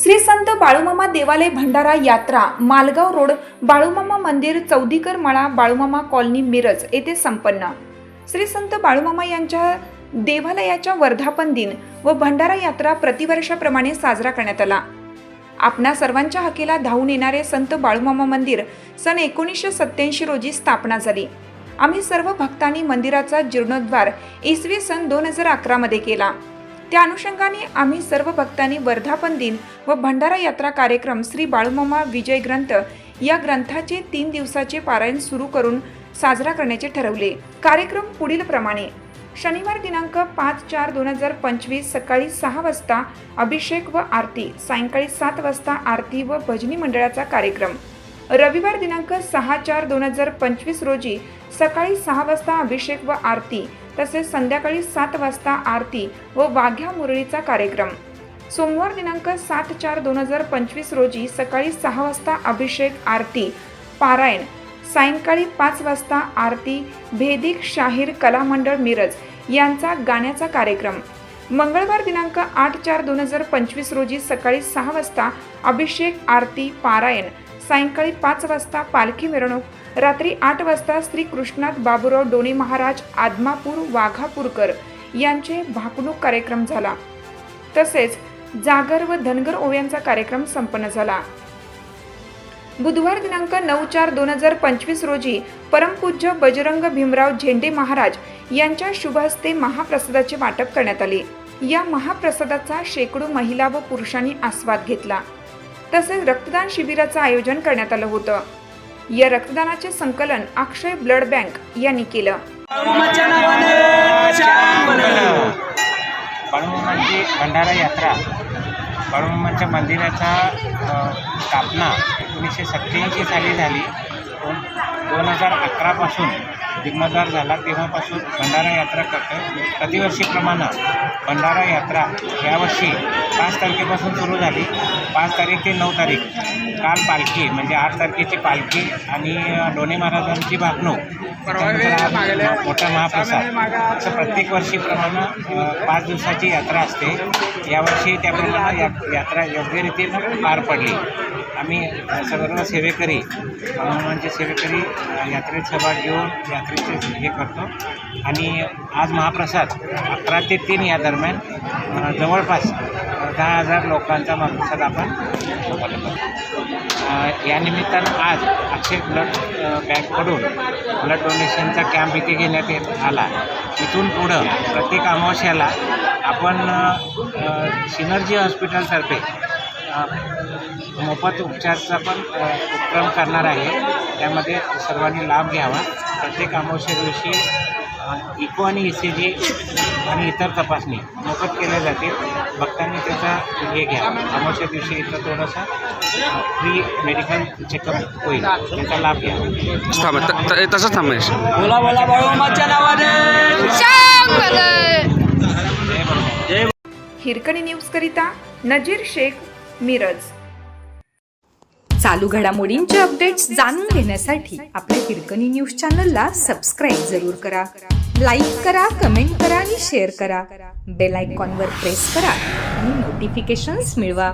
श्री संत बाळूमामा देवालय भंडारा यात्रा मालगाव रोड बाळूमामा मंदिर चौधीकर मळा बाळूमामा कॉलनी मिरज येथे संपन्न। श्री संत बाळूमामा यांच्या देवालयाच्या वर्धापन दिन व भंडारा यात्रा प्रतिवर्षाप्रमाणे साजरा करण्यात आला। आपणा सर्वांच्या हाकेला धावून येणारे संत बाळूमामा मंदिर सन 1987 रोजी स्थापना झाली। आम्ही सर्व भक्तांनी मंदिराचा जीर्णोद्धार इसवी सन 2011 मध्ये केला। त्या अनुषंगाने आम्ही सर्व भक्तांनी वर्धापन दिन व भंडारा यात्रा कार्यक्रम श्री बाळूमामा विजय ग्रंथ या ग्रंथाचे 3 दिवसाचे पारायण सुरू करून साजरा करण्याचे ठरवले। कार्यक्रम पुढील प्रमाणे: शनिवार दिनांक 5/4/2025 सकाळी 6 वाजता अभिषेक व आरती, सायंकाळी 7 वाजता आरती व भजनी मंडळाचा कार्यक्रम। रविवार दिनांक 6/4/2025 रोजी सकाळी 6 वाजता अभिषेक व आरती तसेच संध्याकाळी 7 वाजता आरती व वाघ्या मुरळीचा कार्यक्रम। सोमवार दिनांक 7/4/2025 रोजी सकाळी 6 वाजता अभिषेक, आरती, पारायण, सायंकाळी 5 वाजता आरती, भेदिक शाहीर कला मंडळ मिरज यांचा गाण्याचा कार्यक्रम। मंगळवार दिनांक 8/4/2025 रोजी सकाळी 6 वाजता अभिषेक, आरती, पारायण, सायंकाळी 5 वाजता पालखी मिरवणूक, रात्री 8 वाजता श्री कृष्णात बाबूराव डोणे महाराज आदमापूर वाघापूरकर यांचे भाकणूक कार्यक्रम झाला। तसेच जागर व धनगर ओव्यांचा कार्यक्रम संपन्न झाला। बुधवार दिनांक 9/4/2025 रोजी परमपूज्य बजरंग भीमराव झेंडे महाराज यांच्या शुभ हस्ते महाप्रसादाचे वाटप करण्यात आले। या महाप्रसादाचा शेकडो महिला व पुरुषांनी आस्वाद घेतला। तसेच रक्तदान शिबिराचं आयोजन करण्यात आलं होतं। या रक्तदानाचे संकलन अक्षय ब्लड बँक यांनी केलं। बाळूमामांची भंडारा यात्रा बाळूमामांच्या मंदिराचा स्थापना 1987 साली झाली। 2011 पासून जीर्णोद्धार झाला। तेव्हापासून भंडारा यात्रा करतो। प्रतिवर्षीप्रमाणे भंडारा यात्रा यावर्षी 5 तारखेपासून सुरू झाली। 5 तारीख ते 9 तारीख काल पालखी म्हणजे 8 तारखेची पालखी आणि डोणे महाराजांची भाकणूक, मोठा महाप्रसाद असं प्रत्येक वर्षीप्रमाणे 5 दिवसाची यात्रा असते। यावर्षी त्याप्रमाणे यात्रा योग्य रीतीनं पार पडली। आम्ही सर्व सेवेकरी बाळूमामांचे सेवेकरी यात्रेत सहभाग घेऊन यात्रेचे हे करतो आणि आज महाप्रसाद 11 ते 3 या दरम्यान जवळपास 10,000 लोकांचा महाप्रसाद आपण करतो। या निमित्तानं आज अक्षय ब्लड बँककडून ब्लड डोनेशनचा कॅम्प इथे घेण्यात आला। इथून पुढं प्रत्येक अमावस्याला आपण सिनर्जी हॉस्पिटलतर्फे मोफत उपचाराचा पण उपक्रम करणार आहे। त्यामध्ये सर्वांनी लाभ घ्यावा। प्रत्येक अमावस्या दिवशी इको आणि ECG आणि इतर तपासणी मोफत केल्या जातील। भक्तांनी त्याचा हे घ्या। अमावस्या दिवशी इथं थोडासा फ्री मेडिकल चेकअप होईल, त्याचा लाभ घ्या। तसंच थांबायच। बोला बोला बाळूमामाच्या नावाने। हिरकणी न्यूज करिता नजीर शेख, मिरज। चालू घडामोडींचे अपडेट्स जाणून घेण्यासाठी आपल्या हिरकणी न्यूज चॅनलला सबस्क्राईब जरूर करा, लाईक करा, कमेंट करा आणि शेअर करा। बेल आयकॉनवर प्रेस करा आणि नोटिफिकेशन्स मिळवा।